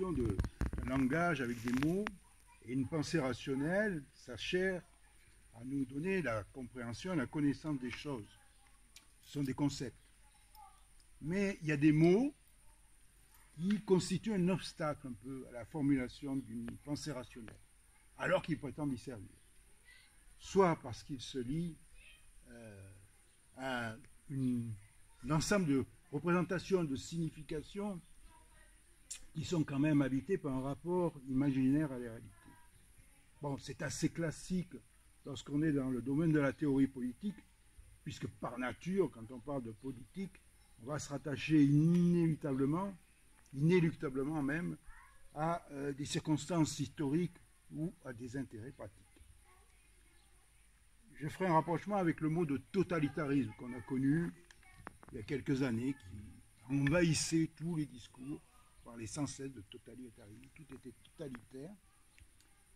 l'utilisation d'un langage avec des mots et une pensée rationnelle, ça cherche à nous donner la compréhension, la connaissance des choses. Ce sont des concepts. Mais il y a des mots qui constituent un obstacle un peu à la formulation d'une pensée rationnelle, alors qu'ils prétendent y servir. Soit parce qu'ils se lient à un ensemble de représentations, de significations qui sont quand même habitées par un rapport imaginaire à la réalité. Bon, c'est assez classique lorsqu'on est dans le domaine de la théorie politique, puisque par nature, quand on parle de politique, on va se rattacher inéluctablement même, à des circonstances historiques ou à des intérêts pratiques. Je ferai un rapprochement avec le mot de totalitarisme qu'on a connu il y a quelques années, qui envahissait tous les discours, parlait sans cesse de totalitarisme, tout était totalitaire.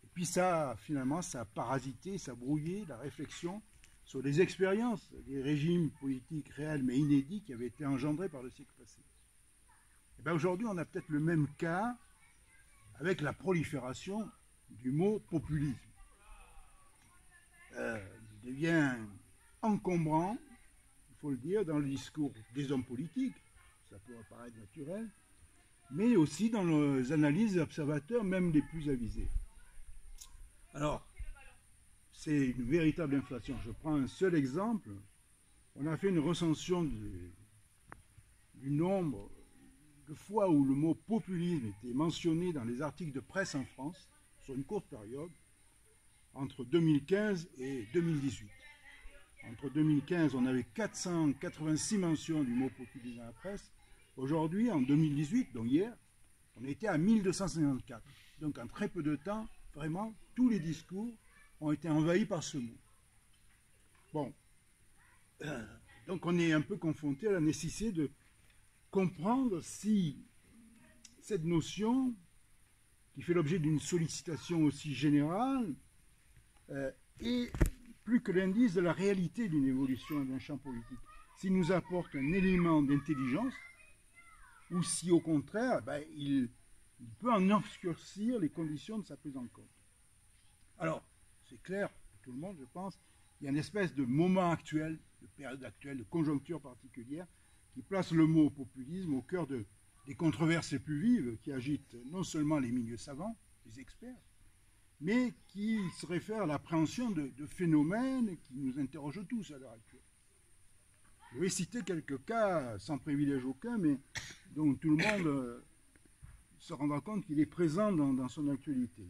Et puis ça, finalement, ça a parasité, ça a brouillé la réflexion sur les expériences des régimes politiques réels mais inédits qui avaient été engendrés par le siècle passé. Et bien aujourd'hui, on a peut-être le même cas avec la prolifération du mot populisme. Il devient encombrant, il faut le dire, dans le discours des hommes politiques, ça peut apparaître naturel, mais aussi dans les analyses des observateurs, même les plus avisés. Alors, c'est une véritable inflation. Je prends un seul exemple. On a fait une recension du nombre de fois où le mot populisme était mentionné dans les articles de presse en France, sur une courte période, entre 2015 et 2018. Entre 2015, on avait 486 mentions du mot populisme dans la presse. Aujourd'hui, en 2018, donc hier, on était à 1254. Donc en très peu de temps, vraiment, tous les discours ont été envahis par ce mot. Bon, donc on est un peu confronté à la nécessité de comprendre si cette notion, qui fait l'objet d'une sollicitation aussi générale, est plus que l'indice de la réalité d'une évolution d'un champ politique, s'il nous apporte un élément d'intelligence, ou si au contraire, il peut en obscurcir les conditions de sa prise en compte. Alors, c'est clair pour tout le monde, je pense, il y a une espèce de moment actuel, de période actuelle, de conjoncture particulière, qui place le mot populisme au cœur des controverses les plus vives qui agitent non seulement les milieux savants, les experts, mais qui se réfèrent à l'appréhension de phénomènes qui nous interrogent tous à l'heure actuelle. Je vais citer quelques cas, sans privilège aucun, mais dont tout le monde se rendra compte qu'il est présent dans son actualité.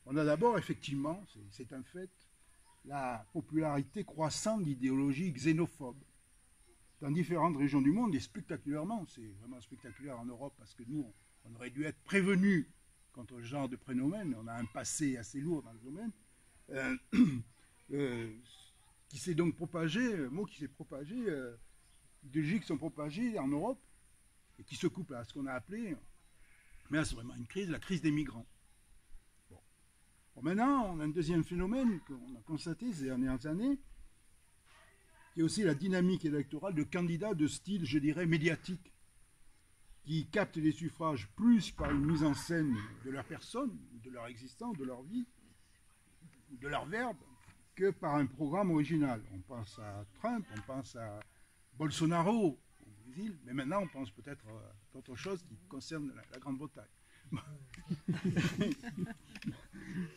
On a d'abord, effectivement, c'est un fait, la popularité croissante d'idéologies xénophobes dans différentes régions du monde, et spectaculairement, c'est vraiment spectaculaire en Europe, parce que nous, on aurait dû être prévenus contre ce genre de phénomène, on a un passé assez lourd dans le domaine, qui s'est donc propagé, mot qui s'est propagé, idéologies qui sont propagées en Europe, et qui se couplent à ce qu'on a appelé, mais là c'est vraiment une crise, la crise des migrants. Bon, maintenant, on a un deuxième phénomène qu'on a constaté ces dernières années, qui est aussi la dynamique électorale de candidats de style, je dirais, médiatique, qui captent les suffrages plus par une mise en scène de leur personne, de leur existence, de leur vie, de leur verbe, que par un programme original. On pense à Trump, on pense à Bolsonaro au Brésil, mais maintenant on pense peut-être à autre chose qui concerne la Grande-Bretagne.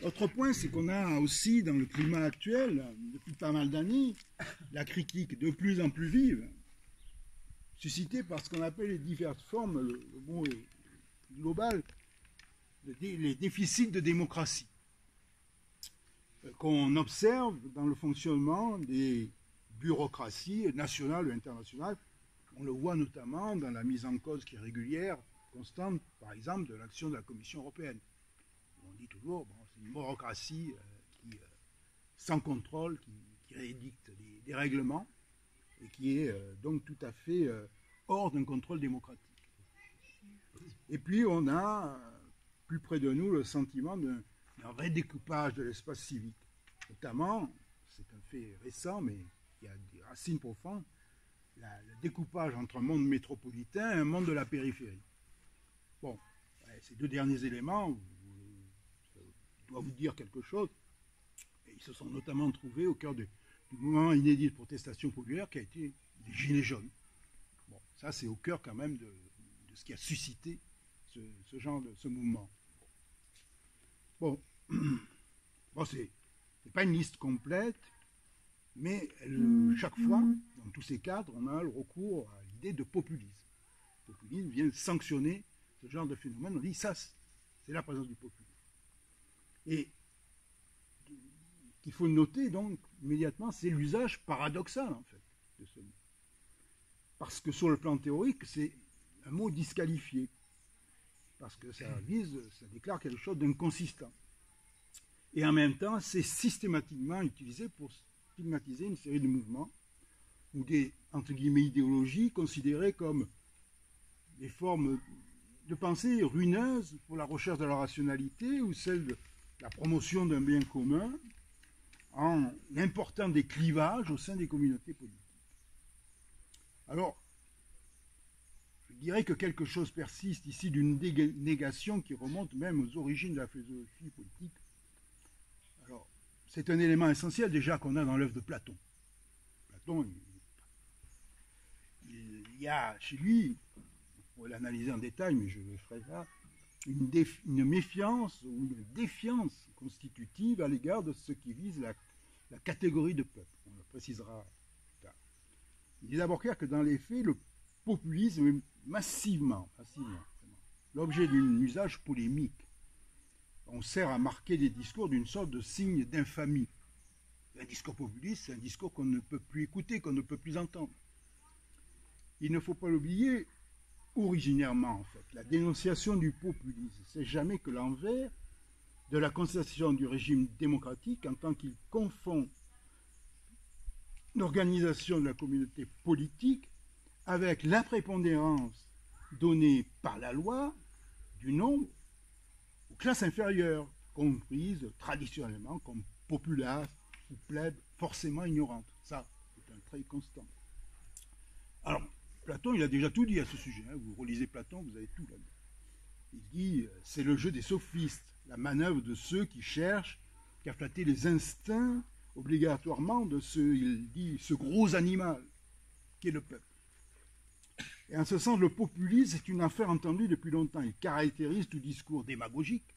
Autre point, c'est qu'on a aussi, dans le climat actuel, depuis pas mal d'années, la critique de plus en plus vive, suscitée par ce qu'on appelle les diverses formes, le mot est global, les déficits de démocratie, qu'on observe dans le fonctionnement des bureaucraties nationales ou internationales. On le voit notamment dans la mise en cause qui est régulière, constante, par exemple, de l'action de la Commission européenne. On dit toujours, bon, c'est une bureaucratie qui, sans contrôle, qui édicte des règlements et qui est donc tout à fait hors d'un contrôle démocratique. Et puis on a, plus près de nous, le sentiment d'un redécoupage de l'espace civique. Notamment, c'est un fait récent, mais qui a des racines profondes, le découpage entre un monde métropolitain et un monde de la périphérie. Bon, ces deux derniers éléments doivent vous dire quelque chose. Et ils se sont notamment trouvés au cœur du mouvement inédit de protestation populaire qui a été les Gilets jaunes. Bon, ça c'est au cœur quand même de ce qui a suscité ce mouvement. Bon, bon c'est pas une liste complète, mais chaque fois, dans tous ces cadres, on a le recours à l'idée de populisme. Le populisme vient sanctionner ce genre de phénomène. On dit ça, c'est la présence du populisme. Et qu'il faut noter donc immédiatement, c'est l'usage paradoxal en fait de ce mot. Parce que sur le plan théorique, c'est un mot disqualifié. Parce que ça déclare quelque chose d'inconsistant. Et en même temps, c'est systématiquement utilisé pour stigmatiser une série de mouvements ou des, entre guillemets, idéologies considérées comme des formes de pensée ruineuses pour la recherche de la rationalité ou celle de la promotion d'un bien commun en important des clivages au sein des communautés politiques. Alors, je dirais que quelque chose persiste ici d'une négation qui remonte même aux origines de la philosophie politique. Alors, c'est un élément essentiel déjà qu'on a dans l'œuvre de Platon. Platon, il y a chez lui, on pourrait l'analyser en détail, mais je le ferai là, une méfiance ou une défiance constitutive à l'égard de ce qui vise la catégorie de peuple. On le précisera plus tard. Il est d'abord clair que dans les faits, le populisme est massivement l'objet d'un usage polémique. On sert à marquer des discours d'une sorte de signe d'infamie. Un discours populiste, c'est un discours qu'on ne peut plus écouter, qu'on ne peut plus entendre. Il ne faut pas l'oublier, originairement en fait, la dénonciation du populisme, c'est jamais que l'envers de la conception du régime démocratique en tant qu'il confond l'organisation de la communauté politique avec la prépondérance donnée par la loi du nombre aux classes inférieures, comprises traditionnellement comme populaces ou plèbes forcément ignorantes. Ça, c'est un trait constant. Alors, Platon, il a déjà tout dit à ce sujet. Vous relisez Platon, vous avez tout là-dedans. Il dit, c'est le jeu des sophistes, la manœuvre de ceux qui cherchent qu'à flatter les instincts obligatoirement de ce gros animal qui est le peuple. Et en ce sens, le populisme est une affaire entendue depuis longtemps. Il caractérise tout discours démagogique.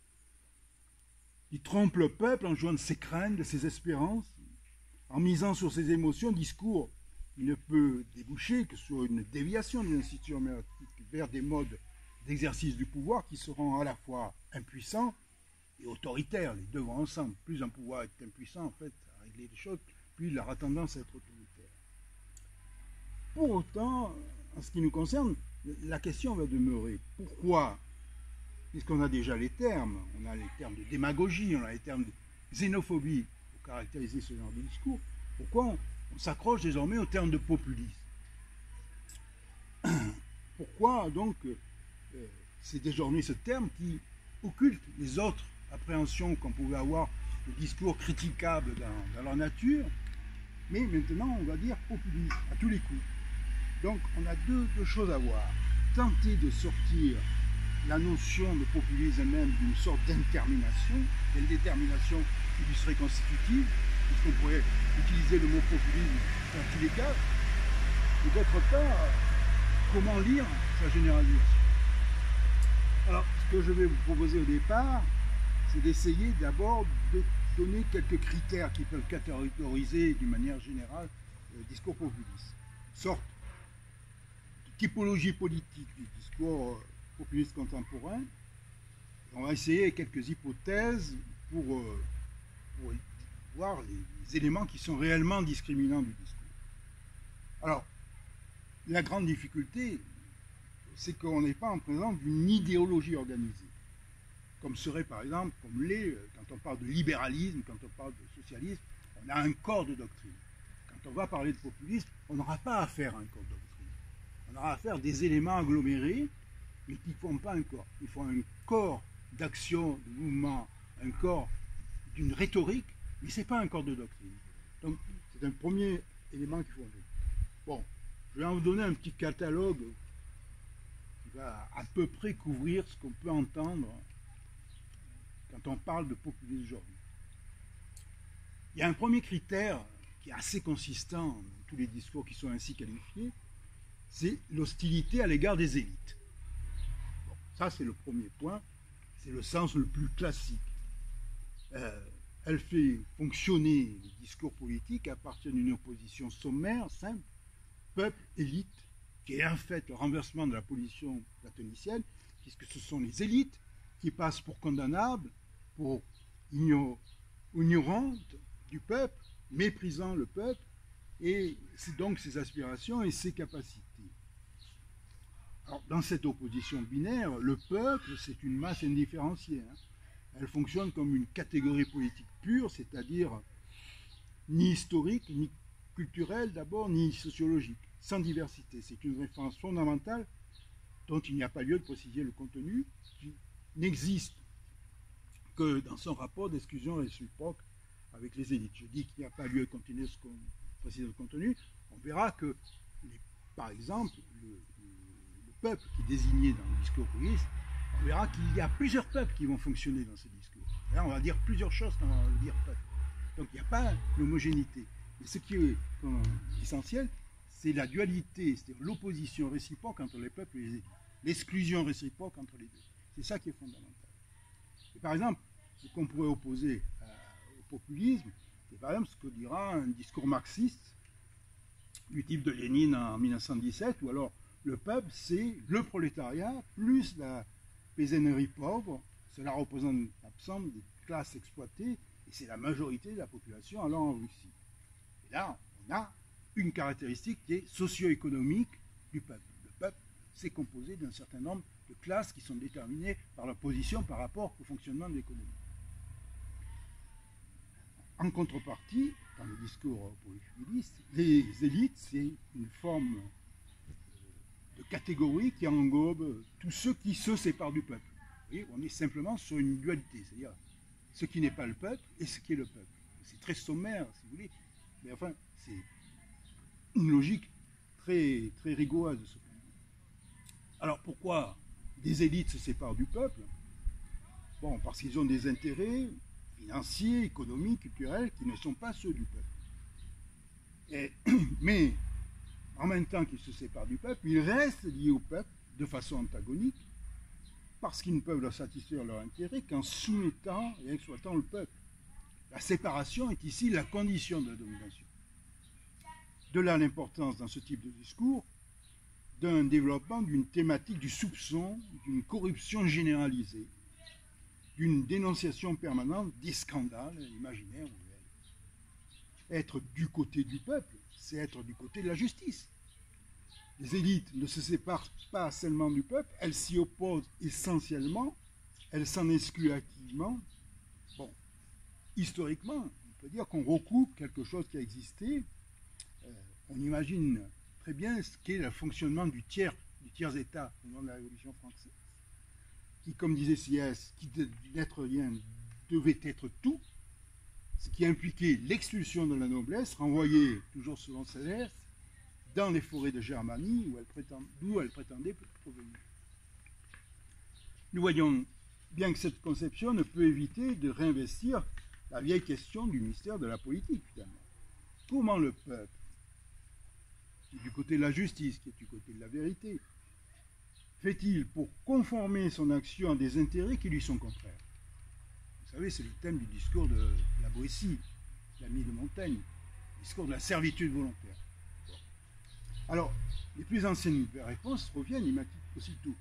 Il trompe le peuple en jouant de ses craintes, de ses espérances, en misant sur ses émotions, discours qui ne peut déboucher que sur une déviation des institutions démocratiques vers des modes d'exercice du pouvoir qui seront à la fois impuissants et autoritaires. Les deux vont ensemble. Plus un pouvoir est impuissant, en fait, à régler les choses, plus il aura tendance à être autoritaire. Pour autant, en ce qui nous concerne, la question va demeurer. Pourquoi, puisqu'on a déjà les termes, on a les termes de démagogie, on a les termes de xénophobie pour caractériser ce genre de discours, pourquoi on s'accroche désormais au terme de populisme? Pourquoi donc c'est désormais ce terme qui occulte les autres appréhensions qu'on pouvait avoir de discours critiquables dans leur nature, mais maintenant on va dire populisme à tous les coups. Donc on a deux choses à voir. Tenter de sortir la notion de populisme même d'une sorte d'intermination, d'une détermination qui lui serait constitutive, puisqu'on pourrait utiliser le mot populisme dans tous les cas, et d'autre part, comment lire sa généralisation. Alors, ce que je vais vous proposer au départ, c'est d'essayer d'abord de donner quelques critères qui peuvent catégoriser d'une manière générale le discours populiste. Sorte de typologie politique du discours populiste contemporain. On va essayer quelques hypothèses pour voir les éléments qui sont réellement discriminants du discours. Alors, la grande difficulté, c'est qu'on n'est pas en présence d'une idéologie organisée, comme serait par exemple, comme l'est, quand on parle de libéralisme, quand on parle de socialisme, on a un corps de doctrine. Quand on va parler de populisme, on n'aura pas affaire à un corps de doctrine. On aura affaire à des éléments agglomérés, mais qui ne font pas un corps. Il faut un corps d'action, de mouvement, un corps d'une rhétorique, mais ce n'est pas un corps de doctrine. Donc, c'est un premier élément qu'il faut enlever. Bon, je vais en vous donner un petit catalogue va à peu près couvrir ce qu'on peut entendre quand on parle de populisme aujourd'hui. Il y a un premier critère qui est assez consistant dans tous les discours qui sont ainsi qualifiés, c'est l'hostilité à l'égard des élites. Bon, ça, c'est le premier point, c'est le sens le plus classique. Elle fait fonctionner les discours politiques à partir d'une opposition sommaire, simple, peuple-élite, qui est en fait le renversement de la position platonicienne, puisque ce sont les élites qui passent pour condamnables, pour ignorantes du peuple, méprisant le peuple, et c'est donc ses aspirations et ses capacités. Alors, dans cette opposition binaire, le peuple, c'est une masse indifférenciée. Elle fonctionne comme une catégorie politique pure, c'est-à-dire ni historique, ni culturelle d'abord, ni sociologique, sans diversité. C'est une référence fondamentale dont il n'y a pas lieu de préciser le contenu, qui n'existe que dans son rapport d'exclusion réciproque avec les élites. Je dis qu'il n'y a pas lieu de continuer ce qu'on précise le contenu. On verra que, par exemple, le peuple qui est désigné dans le discours populiste, on verra qu'il y a plusieurs peuples qui vont fonctionner dans ce discours. Là, on va dire plusieurs choses quand on va dire peuple. Donc il n'y a pas l'homogénéité. Et ce qui est essentiel, c'est la dualité, c'est-à-dire l'opposition réciproque entre les peuples et les élites. L'exclusion réciproque entre les deux. C'est ça qui est fondamental. Et par exemple, ce qu'on pourrait opposer au populisme, c'est par exemple ce que dira un discours marxiste du type de Lénine en 1917, ou alors le peuple, c'est le prolétariat plus la paysannerie pauvre, cela représente l'ensemble des classes exploitées, et c'est la majorité de la population allant en Russie. Et là, on a une caractéristique qui est socio-économique du peuple. Le peuple, c'est composé d'un certain nombre de classes qui sont déterminées par leur position par rapport au fonctionnement de l'économie. En contrepartie, dans le discours populiste, les élites, c'est une forme de catégorie qui englobe tous ceux qui se séparent du peuple. Vous voyez, on est simplement sur une dualité, c'est-à-dire ce qui n'est pas le peuple et ce qui est le peuple. C'est très sommaire, si vous voulez, mais enfin, c'est une logique très, très rigoureuse de ce point de vue. Alors pourquoi des élites se séparent du peuple? Bon, parce qu'ils ont des intérêts financiers, économiques, culturels qui ne sont pas ceux du peuple. Mais en même temps qu'ils se séparent du peuple, ils restent liés au peuple de façon antagonique, parce qu'ils ne peuvent leur satisfaire leur intérêt qu'en soumettant et exploitant le peuple. La séparation est ici la condition de la domination. De là l'importance dans ce type de discours d'un développement d'une thématique du soupçon, d'une corruption généralisée, d'une dénonciation permanente des scandales imaginaires ou réels. Être du côté du peuple, c'est être du côté de la justice. Les élites ne se séparent pas seulement du peuple, elles s'y opposent essentiellement, elles s'en excluent activement. Bon, historiquement, on peut dire qu'on recoupe quelque chose qui a existé. On imagine très bien ce qu'est le fonctionnement du tiers-État au moment de la Révolution française, qui, comme disait Sieyès, qui n'être rien devait être tout, ce qui impliquait l'expulsion de la noblesse, renvoyée, toujours selon Sieyès, dans les forêts de Germanie, d'où elle prétendait provenir. Nous voyons bien que cette conception ne peut éviter de réinvestir la vieille question du mystère de la politique, finalement. Comment le peuple, qui est du côté de la justice, qui est du côté de la vérité, fait-il pour conformer son action à des intérêts qui lui sont contraires? Vous savez, c'est le thème du discours de la Boétie, l'ami de Montaigne, le discours de la servitude volontaire. Alors, les plus anciennes réponses reviennent aussitôt.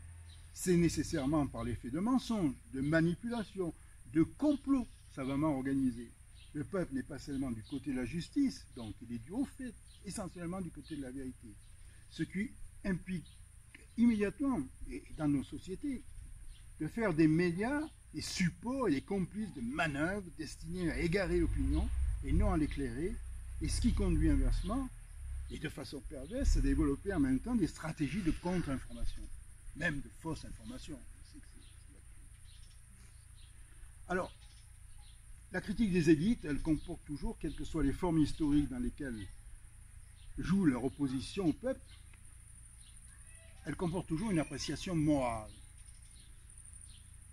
C'est nécessairement par l'effet de mensonge, de manipulation, de complot savamment organisé. Le peuple n'est pas seulement du côté de la justice, donc il est du haut fait, essentiellement du côté de la vérité. Ce qui implique immédiatement, et dans nos sociétés, de faire des médias les supports et les complices de manœuvres destinées à égarer l'opinion et non à l'éclairer, et ce qui conduit inversement, et de façon perverse, à développer en même temps des stratégies de contre-information, même de fausse information. Alors, la critique des élites, elle comporte toujours, quelles que soient les formes historiques dans lesquelles jouent leur opposition au peuple, elle comporte toujours une appréciation morale,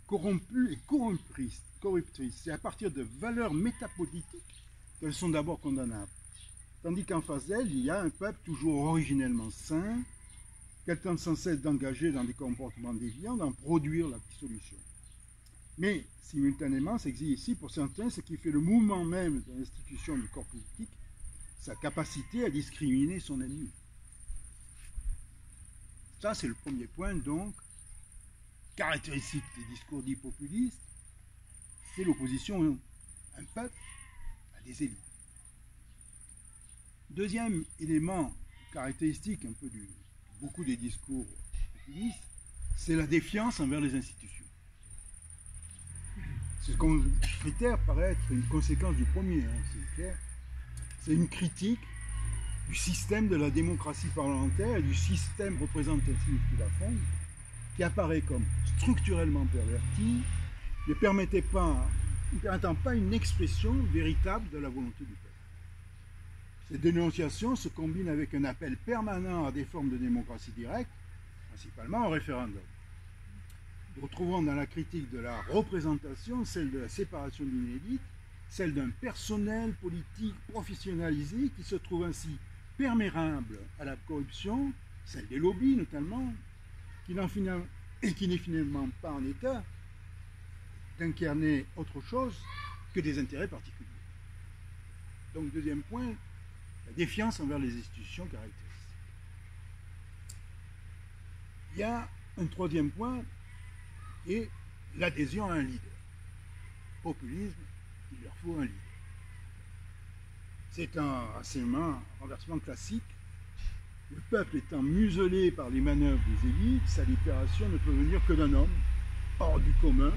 corrompue et corruptrice. C'est à partir de valeurs métapolitiques qu'elles sont d'abord condamnables. Tandis qu'en face d'elle, il y a un peuple toujours originellement sain, qu'elle tente sans cesse d'engager dans des comportements déviants, d'en produire la dissolution. Mais, simultanément, s'exige ici, pour certains, ce qui fait le mouvement même de l'institution du corps politique, sa capacité à discriminer son ennemi. Ça, c'est le premier point, donc, caractéristique des discours dits populistes, c'est l'opposition d'un peuple à des élites. Deuxième élément caractéristique un peu de beaucoup des discours populistes, c'est la défiance envers les institutions. Ce critère paraît être une conséquence du premier, c'est clair. C'est une critique du système de la démocratie parlementaire et du système représentatif qui la fonde, qui apparaît comme structurellement perverti, ne permettant pas une expression véritable de la volonté du peuple. Ces dénonciations se combinent avec un appel permanent à des formes de démocratie directe, principalement au référendum. Nous retrouvons dans la critique de la représentation celle de la séparation d'une élite, celle d'un personnel politique professionnalisé qui se trouve ainsi perméable à la corruption, celle des lobbies notamment, qui n'est finalement pas en état d'incarner autre chose que des intérêts particuliers. Donc, deuxième point, la défiance envers les institutions caractéristique. Il y a un troisième point, et l'adhésion à un leader. Populisme, il leur faut un leader. C'est un renversement classique. Le peuple étant muselé par les manœuvres des élites, sa libération ne peut venir que d'un homme, hors du commun,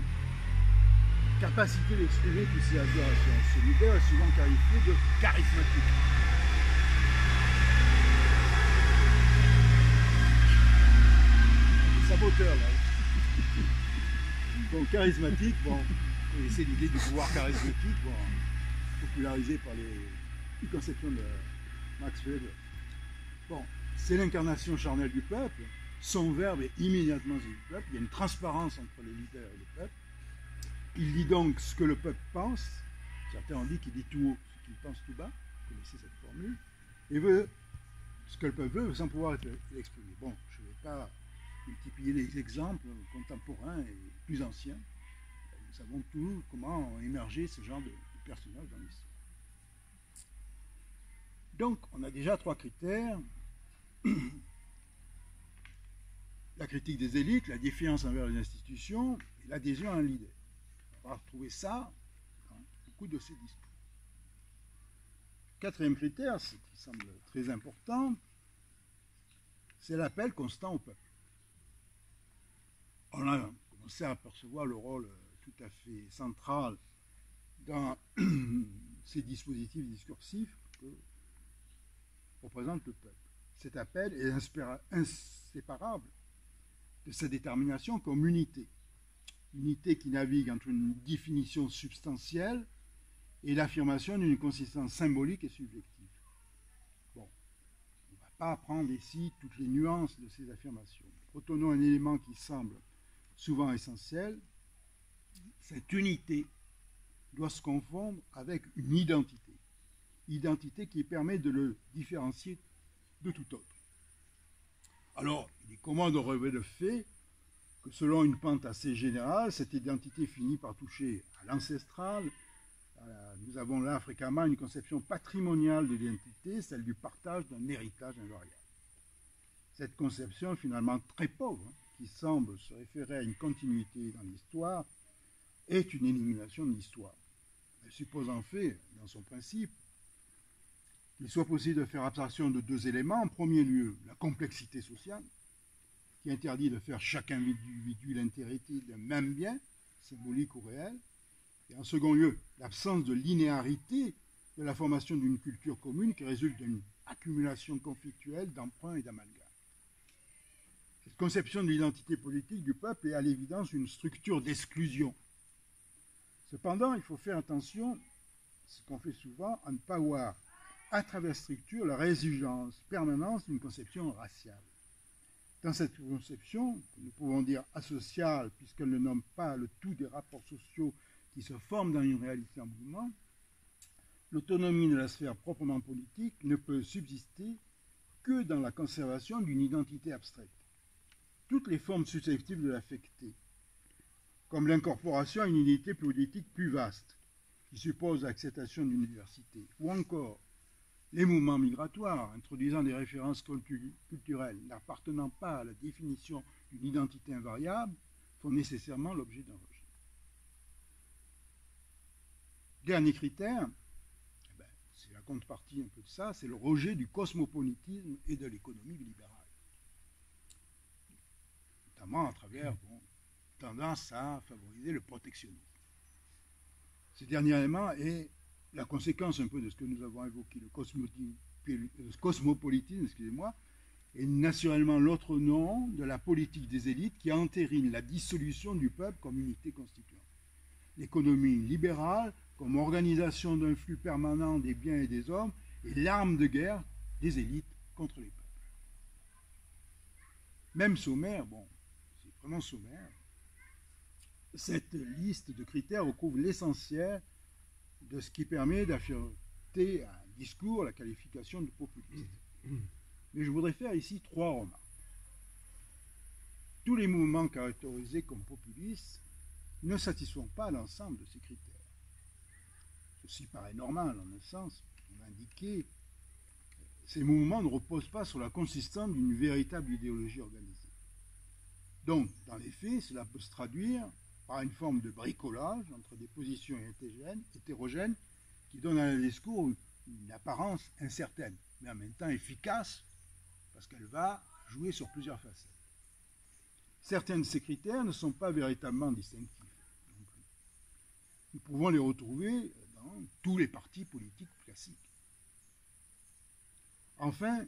capacité d'exprimer toutes ses aspirations. Ce leader est souvent qualifié de charismatique. Les saboteurs, là. Donc charismatique, bon, vous connaissez l'idée du pouvoir charismatique, bon, popularisé par les conceptions de Max Weber. Bon, c'est l'incarnation charnelle du peuple, son verbe est immédiatement celui du peuple, il y a une transparence entre le leader et le peuple. Il dit donc ce que le peuple pense, certains ont dit qu'il dit tout haut ce qu'il pense tout bas, vous connaissez cette formule, et veut ce que le peuple veut sans pouvoir l'exprimer. Bon, je ne vais pas multiplier les exemples contemporains et plus anciens. Nous savons tous comment ont émergé ce genre de personnages dans l'histoire. Donc, on a déjà trois critères. La critique des élites, la défiance envers les institutions et l'adhésion à un leader. On va retrouver ça dans beaucoup de ces discours. Quatrième critère, ce qui semble très important, c'est l'appel constant au peuple. On a commencé à apercevoir le rôle tout à fait central dans ces dispositifs discursifs que représente le peuple. Cet appel est inséparable de sa détermination comme unité. Unité qui navigue entre une définition substantielle et l'affirmation d'une consistance symbolique et subjective. Bon, on ne va pas apprendre ici toutes les nuances de ces affirmations. Retenons un élément qui semble souvent essentiel, cette unité doit se confondre avec une identité. Identité qui permet de le différencier de tout autre. Alors, il est commun de relever le fait que selon une pente assez générale, cette identité finit par toucher à l'ancestral. Nous avons là fréquemment une conception patrimoniale de l'identité, celle du partage d'un héritage invariable. Cette conception est finalement très pauvre, qui semble se référer à une continuité dans l'histoire, est une élimination de l'histoire. Elle suppose en fait, dans son principe, qu'il soit possible de faire abstraction de deux éléments. En premier lieu, la complexité sociale, qui interdit de faire chaque individu l'intégrité d'un même bien, symbolique ou réel. Et en second lieu, l'absence de linéarité de la formation d'une culture commune qui résulte d'une accumulation conflictuelle d'emprunts et d'amalgames. Cette conception de l'identité politique du peuple est à l'évidence une structure d'exclusion. Cependant, il faut faire attention, ce qu'on fait souvent, à ne pas voir à travers structure la résurgence, permanence d'une conception raciale. Dans cette conception, que nous pouvons dire asociale, puisqu'elle ne nomme pas le tout des rapports sociaux qui se forment dans une réalité en mouvement, l'autonomie de la sphère proprement politique ne peut subsister que dans la conservation d'une identité abstraite. Toutes les formes susceptibles de l'affecter, comme l'incorporation à une unité politique plus vaste, qui suppose l'acceptation d'une diversité, ou encore les mouvements migratoires introduisant des références culturelles n'appartenant pas à la définition d'une identité invariable font nécessairement l'objet d'un rejet. Dernier critère, c'est la contrepartie un peu de ça, c'est le rejet du cosmopolitisme et de l'économie libérale. Notamment à travers tendance à favoriser le protectionnisme. Ce dernier élément est la conséquence un peu de ce que nous avons évoqué, le cosmopolitisme, excusez-moi, est naturellement l'autre nom de la politique des élites qui entérine la dissolution du peuple comme unité constituante. L'économie libérale, comme organisation d'un flux permanent des biens et des hommes, est l'arme de guerre des élites contre les peuples. Même sommaire, c'est vraiment sommaire, cette liste de critères recouvre l'essentiel de ce qui permet d'affirmer à un discours la qualification de populiste. Mais je voudrais faire ici 3 remarques. Tous les mouvements caractérisés comme populistes ne satisfont pas l'ensemble de ces critères. Ceci paraît normal en un sens, on l'a indiqué. Ces mouvements ne reposent pas sur la consistance d'une véritable idéologie organisée. Donc, dans les faits, cela peut se traduire par une forme de bricolage entre des positions hétérogènes qui donnent à un discours une apparence incertaine, mais en même temps efficace, parce qu'elle va jouer sur plusieurs facettes. Certains de ces critères ne sont pas véritablement distinctifs. Donc, nous pouvons les retrouver dans tous les partis politiques classiques. Enfin,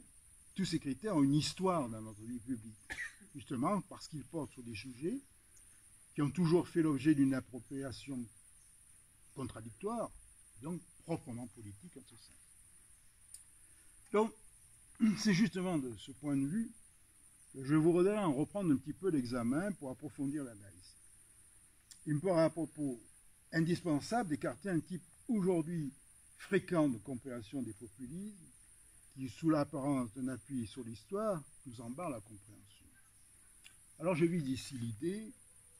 tous ces critères ont une histoire dans notre vie publique, justement parce qu'ils portent sur des sujets qui ont toujours fait l'objet d'une appropriation contradictoire, donc proprement politique en ce sens. Donc, c'est justement de ce point de vue que je voudrais en reprendre un petit peu l'examen pour approfondir l'analyse. Il me paraît à propos indispensable d'écarter un type aujourd'hui fréquent de compréhension des populismes qui, sous l'apparence d'un appui sur l'histoire, nous embarre la compréhension. Alors je vise ici l'idée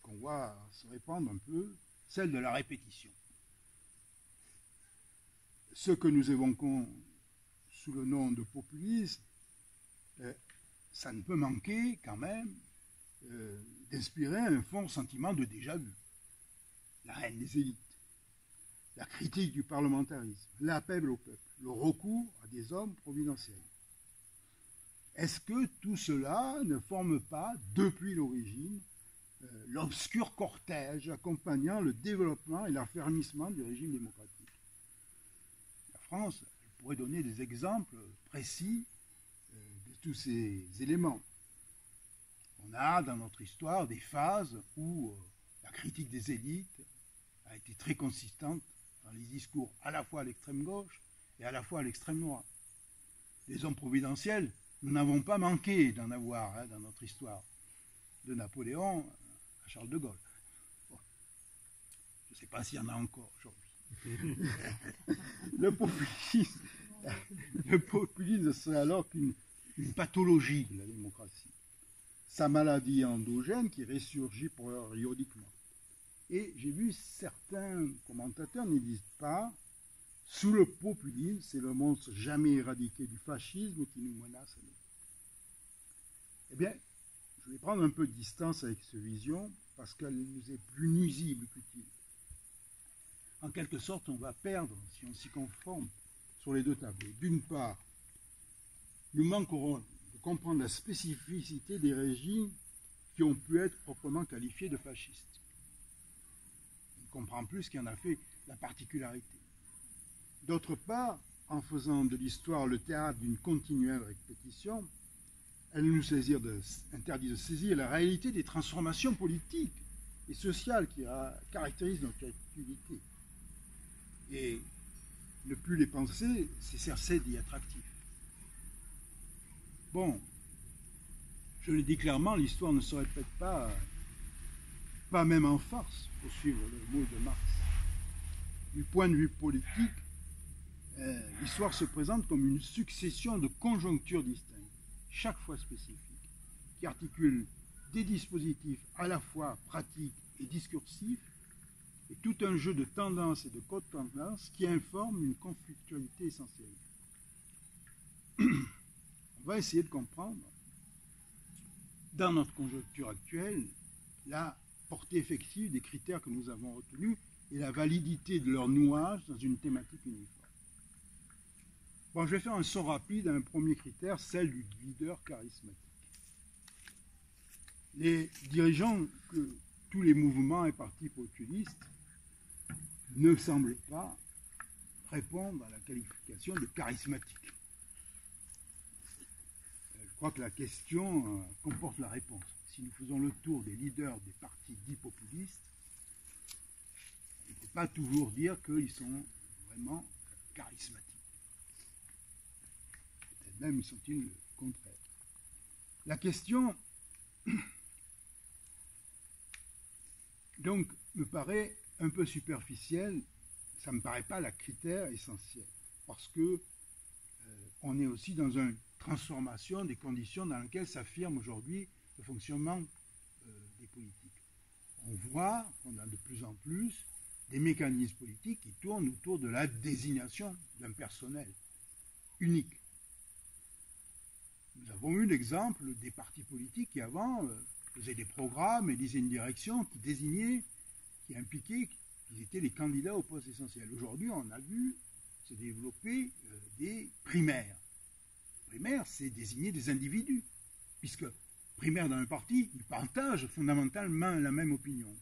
qu'on voit se répandre un peu, celle de la répétition. Ce que nous évoquons sous le nom de populisme, ça ne peut manquer quand même d'inspirer un fort sentiment de déjà-vu. La haine des élites, la critique du parlementarisme, l'appel au peuple, le recours à des hommes providentiels. Est-ce que tout cela ne forme pas, depuis l'origine, l'obscur cortège accompagnant le développement et l'affermissement du régime démocratique? La France pourrait donner des exemples précis de tous ces éléments. On a dans notre histoire des phases où la critique des élites a été très consistante dans les discours à la fois à l'extrême gauche et à la fois à l'extrême droite. Les hommes providentiels, nous n'avons pas manqué d'en avoir dans notre histoire, de Napoléon à Charles de Gaulle. Bon. Je ne sais pas s'il y en a encore aujourd'hui. Le populisme serait alors qu'une pathologie de la démocratie. Sa maladie endogène qui ressurgit périodiquement. Et j'ai vu certains commentateurs ne disent pas, sous le populisme, c'est le monstre jamais éradiqué du fascisme qui nous menace à nous. Eh bien, je vais prendre un peu de distance avec cette vision parce qu'elle nous est plus nuisible qu'utile. En quelque sorte, on va perdre, si on s'y conforme, sur les deux tableaux. D'une part, nous manquerons de comprendre la spécificité des régimes qui ont pu être proprement qualifiés de fascistes. On comprend plus ce qui en a fait la particularité. D'autre part, en faisant de l'histoire le théâtre d'une continuelle répétition, elle nous interdit de saisir la réalité des transformations politiques et sociales qui caractérisent notre activité. Et ne plus les penser, c'est cesser d'y être actif. Bon, Je le dis clairement, l'histoire ne se répète pas même en farce, pour suivre le mot de Marx. Du point de vue politique, l'histoire se présente comme une succession de conjonctures distinctes, chaque fois spécifiques, qui articulent des dispositifs à la fois pratiques et discursifs, et tout un jeu de tendances et de contre-tendances qui informent une conflictualité essentielle. On va essayer de comprendre, dans notre conjoncture actuelle, la portée effective des critères que nous avons retenus et la validité de leur nouage dans une thématique uniforme. Bon, je vais faire un saut rapide à un premier critère, celle du leader charismatique. Les dirigeants que tous les mouvements et partis populistes ne semblent pas répondre à la qualification de charismatique. Je crois que la question comporte la réponse. Si nous faisons le tour des leaders des partis dits populistes, on ne peut pas toujours dire qu'ils sont vraiment charismatiques. Peut-être même sont-ils le contraire. La question, donc, me paraît un peu superficielle. Ça ne me paraît pas la critère essentiel, parce que on est aussi dans une transformation des conditions dans lesquelles s'affirme aujourd'hui le fonctionnement des politiques. On voit qu'on a de plus en plus des mécanismes politiques qui tournent autour de la désignation d'un personnel unique. Nous avons eu l'exemple des partis politiques qui avant faisaient des programmes et disaient une direction qui désignaient, qui impliquaient qu'ils étaient les candidats au poste essentiel. Aujourd'hui, on a vu se développer des primaires. Primaire, c'est désigner des individus, puisque primaire dans un parti, ils partagent fondamentalement la même opinion.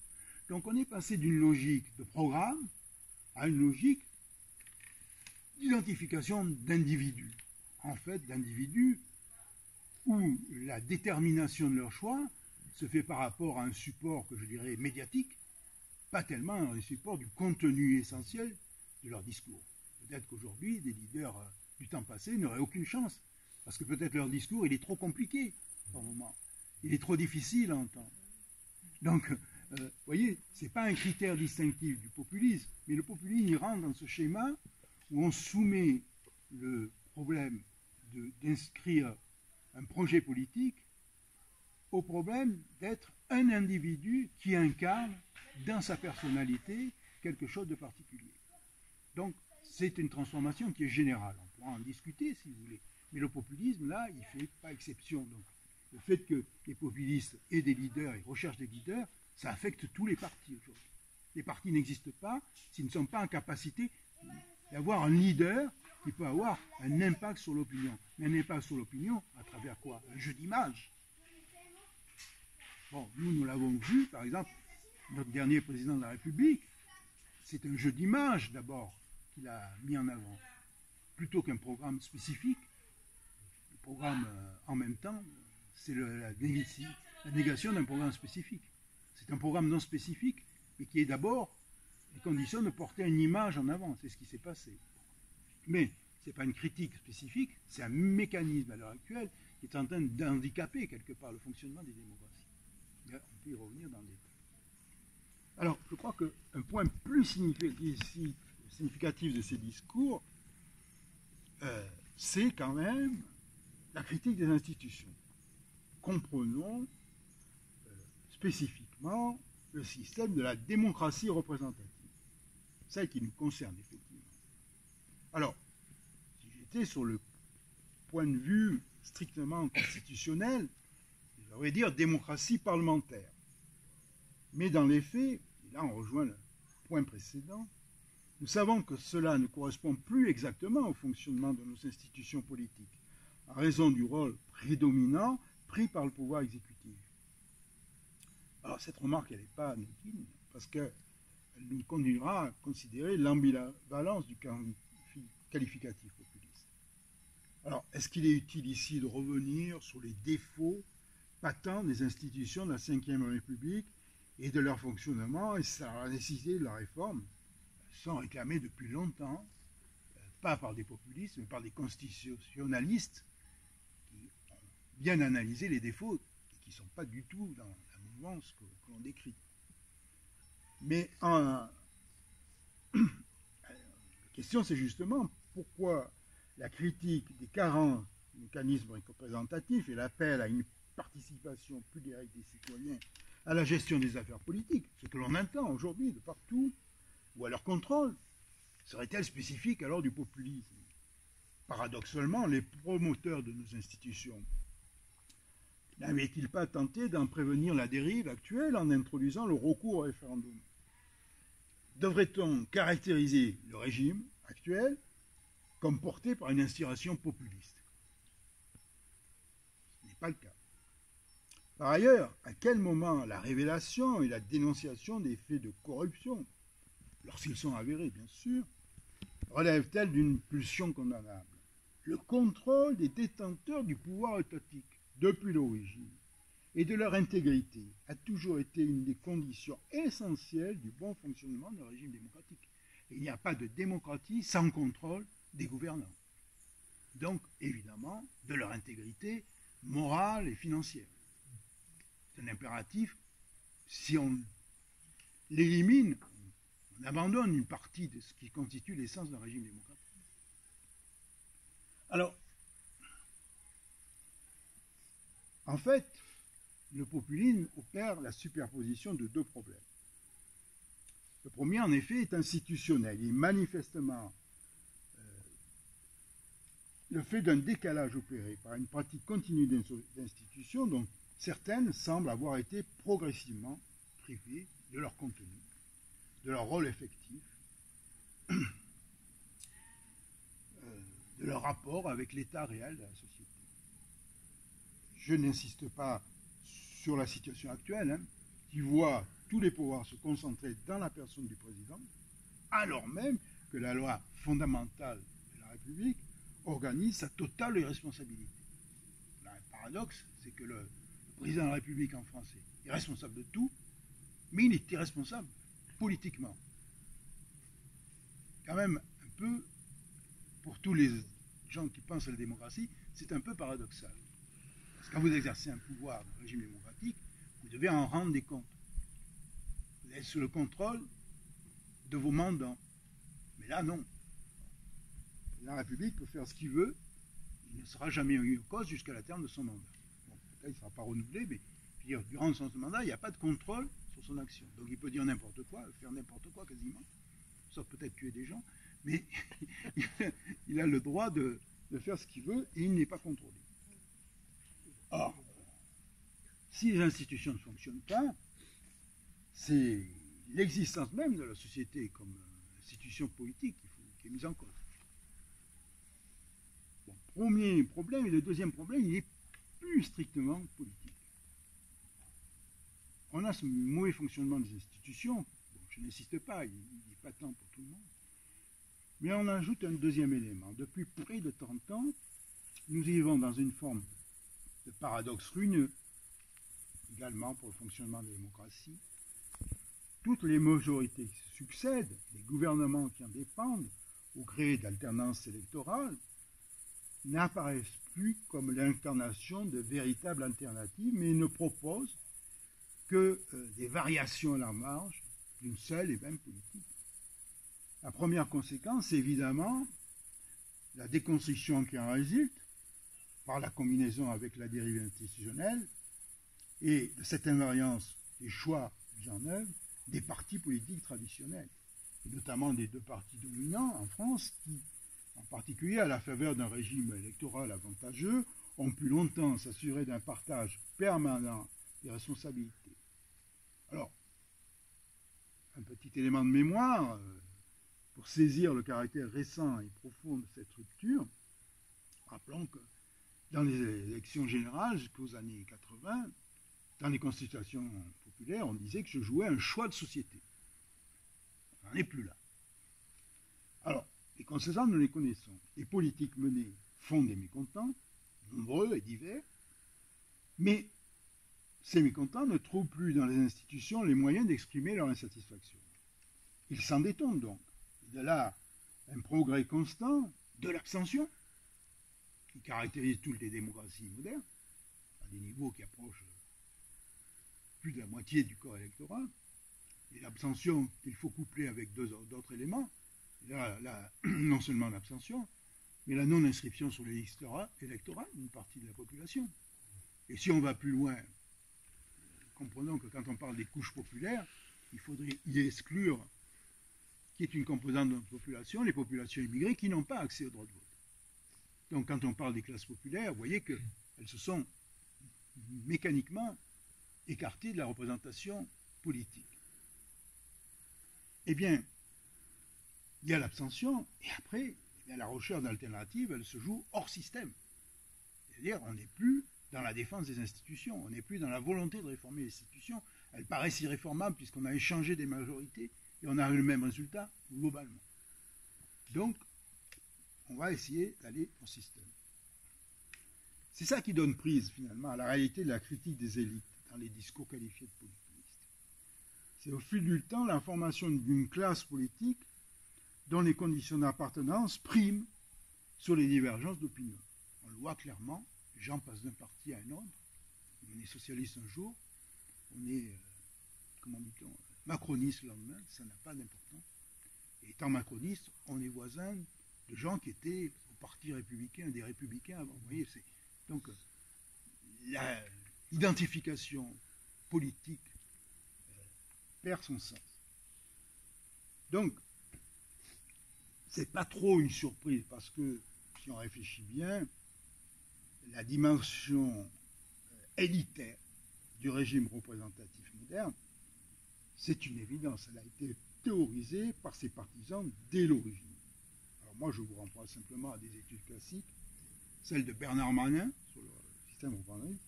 Donc on est passé d'une logique de programme à une logique d'identification d'individus. En fait, d'individus où la détermination de leur choix se fait par rapport à un support que je dirais médiatique, pas tellement un support du contenu essentiel de leur discours. Peut-être qu'aujourd'hui, des leaders du temps passé n'auraient aucune chance, parce que peut-être leur discours, il est trop compliqué, par moment. Il est trop difficile à entendre. Donc, vous voyez, ce n'est pas un critère distinctif du populisme, mais le populisme, il rentre dans ce schéma où on soumet le problème d'inscrire un projet politique au problème d'être un individu qui incarne dans sa personnalité quelque chose de particulier. Donc, c'est une transformation qui est générale. On pourra en discuter si vous voulez. Mais le populisme, là, il ne fait pas exception. Donc, le fait que les populistes aient des leaders et recherchent des leaders, ça affecte tous les partis aujourd'hui. Les partis n'existent pas s'ils ne sont pas en capacité d'avoir un leader qui peut avoir un impact sur l'opinion. Mais un impact sur l'opinion, à travers quoi? Un jeu d'image. Bon, nous l'avons vu, par exemple, notre dernier président de la République, c'est un jeu d'image d'abord qu'il a mis en avant, plutôt qu'un programme spécifique. Le programme, en même temps, c'est la négation d'un programme spécifique. C'est un programme non spécifique, mais qui est d'abord les conditions de porter une image en avant. C'est ce qui s'est passé. Mais ce n'est pas une critique spécifique, c'est un mécanisme à l'heure actuelle qui est en train d'handicaper quelque part le fonctionnement des démocraties. On peut y revenir dans le détail. Alors, je crois qu'un point plus significatif de ces discours, c'est quand même la critique des institutions. Comprenons spécifiquement le système de la démocratie représentative, celle qui nous concerne effectivement. Alors, si j'étais sur le point de vue strictement constitutionnel, je devrais dire démocratie parlementaire. Mais dans les faits, et là on rejoint le point précédent, nous savons que cela ne correspond plus exactement au fonctionnement de nos institutions politiques, en raison du rôle prédominant pris par le pouvoir exécutif. Alors cette remarque, elle n'est pas anodine, parce qu'elle nous conduira à considérer l'ambivalence du qualificatif populiste. Alors, est-ce qu'il est utile ici de revenir sur les défauts patents des institutions de la Ve République et de leur fonctionnement et la nécessité de la réforme? Elles sont réclamées depuis longtemps, pas par des populistes, mais par des constitutionnalistes qui ont bien analysé les défauts qui ne sont pas du tout dans la mouvance que l'on décrit. Mais la question, c'est justement pourquoi la critique des carences du mécanisme représentatif et l'appel à une participation plus directe des citoyens à la gestion des affaires politiques, ce que l'on entend aujourd'hui de partout, ou à leur contrôle, serait-elle spécifique alors du populisme? Paradoxalement, les promoteurs de nos institutions n'avaient-ils pas tenté d'en prévenir la dérive actuelle en introduisant le recours au référendum? Devrait-on caractériser le régime actuel comme porté par une inspiration populiste? Ce n'est pas le cas. Par ailleurs, à quel moment la révélation et la dénonciation des faits de corruption, lorsqu'ils sont avérés bien sûr, relèvent-elles d'une pulsion condamnable? Le contrôle des détenteurs du pouvoir étatique depuis l'origine et de leur intégrité a toujours été une des conditions essentielles du bon fonctionnement d'un régime démocratique. Et il n'y a pas de démocratie sans contrôle des gouvernants. Donc, évidemment, de leur intégrité morale et financière. C'est un impératif. Si on l'élimine, on abandonne une partie de ce qui constitue l'essence d'un régime démocratique. Alors, en fait, le populisme opère la superposition de deux problèmes. Le premier, en effet, est institutionnel. Il est manifestement le fait d'un décalage opéré par une pratique continue d'institutions dont certaines semblent avoir été progressivement privées de leur contenu, de leur rôle effectif, de leur rapport avec l'état réel de la société. Je n'insiste pas sur la situation actuelle, qui voit tous les pouvoirs se concentrer dans la personne du président, alors même que la loi fondamentale de la République organise sa totale irresponsabilité. Le paradoxe, c'est que le président de la République en français est responsable de tout, mais il est irresponsable politiquement. Quand même un peu, pour tous les gens qui pensent à la démocratie, c'est un peu paradoxal. Parce que quand vous exercez un pouvoir dans le régime démocratique, vous devez en rendre des comptes. Vous êtes sous le contrôle de vos mandants. Mais là, non. La République peut faire ce qu'il veut, il ne sera jamais mis en cause jusqu'à la terme de son mandat. Bon, peut-être il ne sera pas renouvelé, mais durant son mandat, il n'y a pas de contrôle sur son action. Donc il peut dire n'importe quoi, faire n'importe quoi quasiment, sauf peut-être tuer des gens, mais il a le droit de faire ce qu'il veut et il n'est pas contrôlé. Or, si les institutions ne fonctionnent pas, c'est l'existence même de la société comme institution politique qui est mise en cause. Bon, premier problème, et le deuxième problème, il est plus strictement politique. On a ce mauvais fonctionnement des institutions, bon, je n'insiste pas, il est patent pour tout le monde, mais on ajoute un deuxième élément. Depuis près de 30 ans, nous vivons dans une forme de paradoxe ruineux, également pour le fonctionnement de la démocratie. Toutes les majorités qui se succèdent, les gouvernements qui en dépendent, au gré d'alternances électorales, n'apparaissent plus comme l'incarnation de véritables alternatives, mais ne proposent que des variations à la marge d'une seule et même politique. La première conséquence, c'est évidemment la déconstruction qui en résulte par la combinaison avec la dérive institutionnelle et de cette invariance des choix mis en œuvre des partis politiques traditionnels, et notamment des deux partis dominants en France qui, en particulier à la faveur d'un régime électoral avantageux, ont pu longtemps s'assurer d'un partage permanent des responsabilités. Alors, un petit élément de mémoire, pour saisir le caractère récent et profond de cette rupture, rappelons que dans les élections générales jusqu'aux années 80, dans les constitutions populaires, on disait que je jouais un choix de société. On n'en est plus là. Alors, les conséquences, nous les connaissons. Les politiques menées font des mécontents, nombreux et divers, mais ces mécontents ne trouvent plus dans les institutions les moyens d'exprimer leur insatisfaction. Ils s'en détournent donc. Et de là, un progrès constant de l'abstention, qui caractérise toutes les démocraties modernes, à des niveaux qui approchent plus de la moitié du corps électoral, et l'abstention qu'il faut coupler avec d'autres éléments, là, non seulement l'abstention, mais la non-inscription sur les listes électorales d'une partie de la population. Et si on va plus loin, comprenons que quand on parle des couches populaires, il faudrait y exclure, qui est une composante de notre population, les populations immigrées qui n'ont pas accès au droit de vote. Donc quand on parle des classes populaires, vous voyez qu'elles se sont mécaniquement écartées de la représentation politique. Eh bien, il y a l'abstention, et après, la recherche d'alternatives, elle se joue hors système. C'est-à-dire, on n'est plus dans la défense des institutions, on n'est plus dans la volonté de réformer les institutions. Elles paraissent irréformables puisqu'on a échangé des majorités et on a eu le même résultat globalement. Donc, on va essayer d'aller au système. C'est ça qui donne prise finalement à la réalité de la critique des élites dans les discours qualifiés de populistes. C'est au fil du temps la formation d'une classe politique dont les conditions d'appartenance priment sur les divergences d'opinion. On le voit clairement, les gens passent d'un parti à un autre. On est socialiste un jour, on est, comment dit-on, macroniste le lendemain, ça n'a pas d'importance. Et étant macroniste, on est voisin de gens qui étaient au parti républicain, des républicains avant. Vous voyez, donc l'identification politique perd son sens. Donc, c'est pas trop une surprise parce que, si on réfléchit bien, la dimension élitaire du régime représentatif moderne, c'est une évidence. Elle a été théorisée par ses partisans dès l'origine. Alors moi, je vous renvoie simplement à des études classiques, celle de Bernard Manin sur le système représentatif,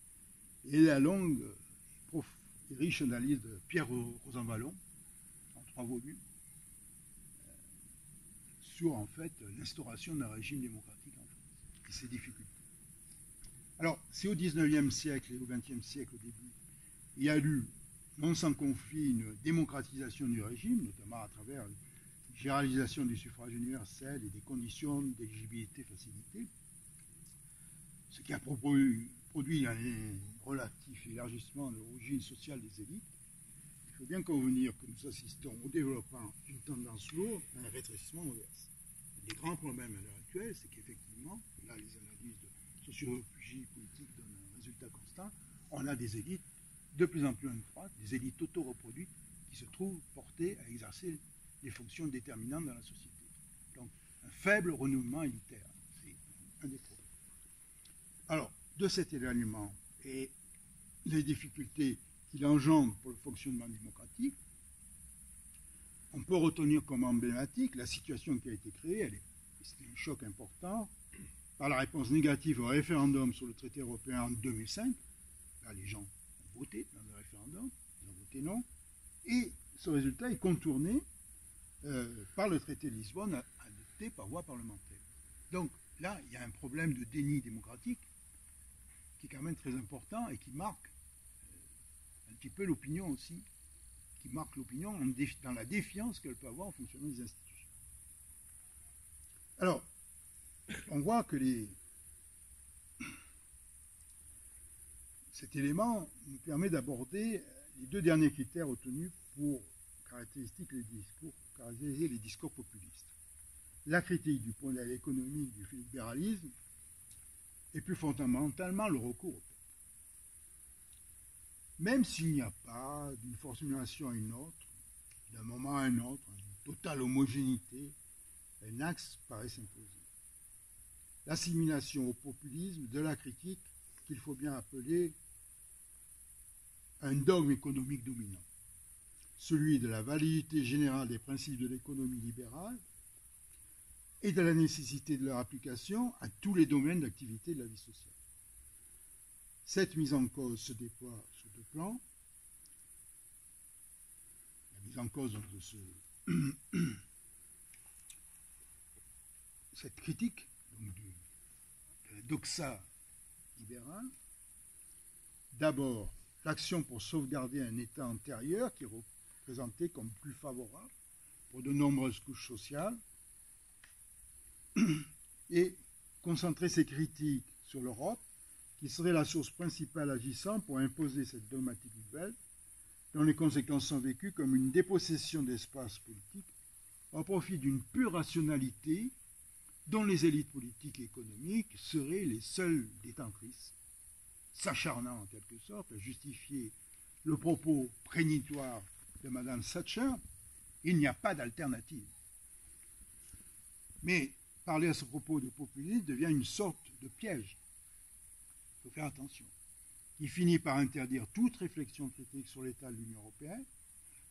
et la longue et riche analyse de Pierre Rosanvallon, en 3 volumes, sur en fait l'instauration d'un régime démocratique en France et ses difficultés. Alors, c'est au XIXe siècle et au XXe siècle au début, il y a eu, non sans conflit, une démocratisation du régime, notamment à travers une généralisation du suffrage universel et des conditions d'éligibilité facilitées, ce qui a produit un relatif élargissement de l'origine sociale des élites. Il faut bien convenir que nous assistons au développement d'une tendance lourde à un rétrécissement inverse. Les grands problèmes à l'heure actuelle, c'est qu'effectivement, là les analyses de sociologie politique donnent un résultat constant, on a des élites de plus en plus étroites, des élites auto-reproduites qui se trouvent portées à exercer des fonctions déterminantes dans la société. Donc un faible renouvellement élitaire, c'est un des problèmes. Alors, de cet événement et les difficultés qu'il engendre pour le fonctionnement démocratique, on peut retenir comme emblématique la situation qui a été créée, c'était un choc important, par la réponse négative au référendum sur le traité européen en 2005. Là, les gens ont voté dans le référendum, ils ont voté non, et ce résultat est contourné par le traité de Lisbonne adopté par voie parlementaire. Donc là, il y a un problème de déni démocratique qui est quand même très important et qui marque un petit peu l'opinion aussi, qui marque l'opinion dans la défiance qu'elle peut avoir en fonctionnement des institutions. Alors, on voit que cet élément nous permet d'aborder les 2 derniers critères retenus pour caractériser les discours populistes. La critique du point de vue économique du libéralisme et plus fondamentalement le recours au peuple. Même s'il n'y a pas d'une formulation à une autre, d'un moment à un autre, une totale homogénéité, un axe paraît s'imposer. L'assimilation au populisme de la critique qu'il faut bien appeler un dogme économique dominant, celui de la validité générale des principes de l'économie libérale et de la nécessité de leur application à tous les domaines d'activité de la vie sociale. Cette mise en cause se déploie sur 2 plans. La mise en cause de cette critique donc de la doxa libérale. D'abord, l'action pour sauvegarder un État antérieur qui est représenté comme plus favorable pour de nombreuses couches sociales et concentrer ses critiques sur l'Europe qui serait la source principale agissant pour imposer cette dogmatique nouvelle dont les conséquences sont vécues comme une dépossession d'espace politique au profit d'une pure rationalité dont les élites politiques et économiques seraient les seules détentrices, s'acharnant en quelque sorte à justifier le propos prénitoire de Mme Thatcher, il n'y a pas d'alternative. Mais parler à ce propos de populisme devient une sorte de piège. Il faut faire attention. Qui finit par interdire toute réflexion critique sur l'état de l'Union européenne,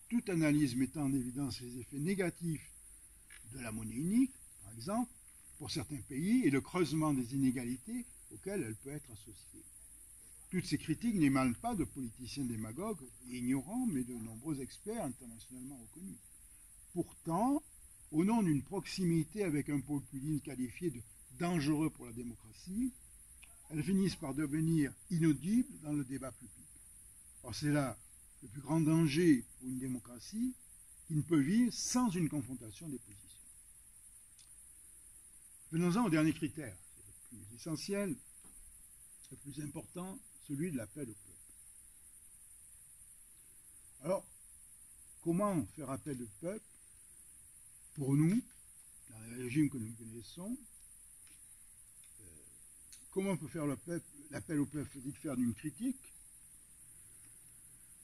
toute analyse mettant en évidence les effets négatifs de la monnaie unique, par exemple, pour certains pays, et le creusement des inégalités auxquelles elle peut être associée. Toutes ces critiques n'émanent pas de politiciens démagogues et ignorants, mais de nombreux experts internationalement reconnus. Pourtant, au nom d'une proximité avec un populisme qualifié de dangereux pour la démocratie, elles finissent par devenir inaudibles dans le débat public. Or, c'est là le plus grand danger pour une démocratie qui ne peut vivre sans une confrontation des positions. Venons-en au dernier critère, c'est le plus essentiel, le plus important, celui de l'appel au peuple. Alors, comment faire appel au peuple pour nous, dans les régimes que nous connaissons? Comment on peut faire l'appel au peuple? Faut-il faire d'une critique,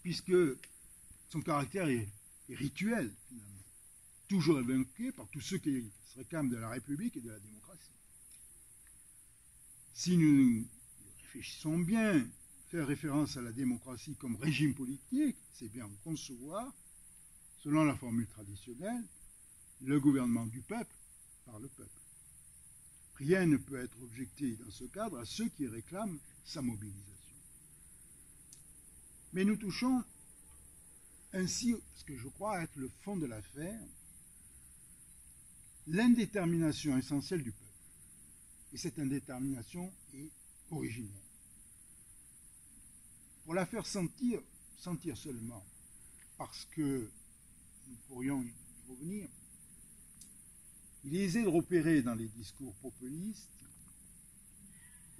puisque son caractère est rituel, finalement, toujours évoqué par tous ceux qui se réclament de la République et de la démocratie. Si nous réfléchissons bien, faire référence à la démocratie comme régime politique, c'est bien concevoir, selon la formule traditionnelle, le gouvernement du peuple par le peuple. Rien ne peut être objecté dans ce cadre à ceux qui réclament sa mobilisation. Mais nous touchons ainsi ce que je crois être le fond de l'affaire, l'indétermination essentielle du peuple. Et cette indétermination est originelle. Pour la faire sentir seulement, parce que nous pourrions y revenir, il est aisé de repérer dans les discours populistes